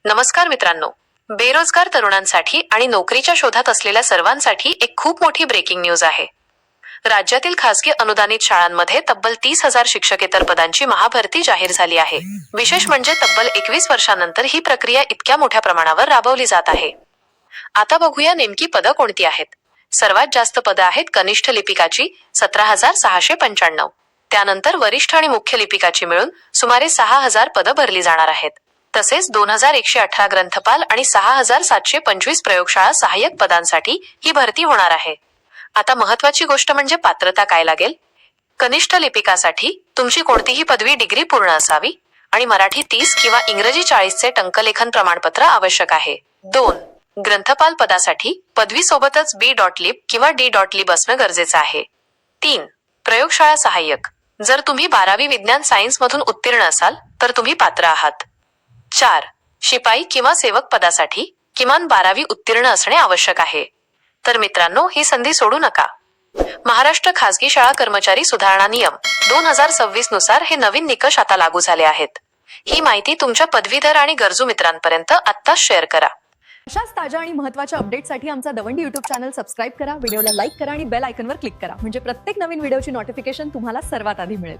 नमस्कार मित्रांनो, बेरोजगार तरुणांसाठी आणि नोकरीच्या शोधात असलेल्या सर्वांसाठी एक खूप मोठी ब्रेकिंग न्यूज आहे. राज्यातील खासगी अनुदानित शाळांमध्ये तब्बल 30,000 शिक्षकेतर पदांची महाभरती जाहीर झाली आहे. विशेष म्हणजे तब्बल 21 वर्षांनंतर ही प्रक्रिया इतक्या मोठ्या प्रमाणावर राबवली जात आहे. आता बघूया नेमकी पदं कोणती आहेत. सर्वात जास्त पदं आहेत कनिष्ठ लिपिकाची 17,695. त्यानंतर वरिष्ठ आणि मुख्य लिपिकाची मिळून सुमारे 6,000 पदं भरली जाणार आहेत. तसेच 2,118 ग्रंथपाल आणि 6,725 प्रयोगशाळा सहाय्यक पदांसाठी ही भरती होणार आहे. आता महत्वाची गोष्ट म्हणजे पात्रता काय लागेल. कनिष्ठ लिपिकासाठी तुमची कोणतीही पदवी डिग्री पूर्ण असावी आणि मराठी 30 किंवा इंग्रजी 40चे टंकलेखन प्रमाणपत्र आवश्यक आहे. 2. ग्रंथपाल पदासाठी पदवीसोबतच B.Lib किंवा D.Lib असणं गरजेचं आहे. 3. प्रयोगशाळा सहाय्यक. जर तुम्ही 12वी विज्ञान सायन्स मधून उत्तीर्ण असाल तर तुम्ही पात्र आहात. 4. शिपाई किंवा सेवक पदासाठी किमान 12वी उत्तीर्ण असणे आवश्यक आहे. तर मित्रांनो, ही संधी सोडू नका. महाराष्ट्र खासगी शाळा कर्मचारी सुधारणा नियम 2026 नुसार हे नवीन निकष आता लागू झाले आहेत. ही माहिती तुमच्या पदवीधर आणि गरजू मित्रांपर्यंत आत्ताच शेअर करा. अशाच ताज्या आणि महत्त्वाच्या अपडेटसाठी आमचा दवंडी युट्यूब चॅनल सबस्क्राईब करा, व्हिडिओला लाईक करा आणि बेल आयकॉनवर क्लिक करा, म्हणजे प्रत्येक नवीन व्हिडिओची नोटिफिकेशन तुम्हाला सर्वात आधी मिळेल.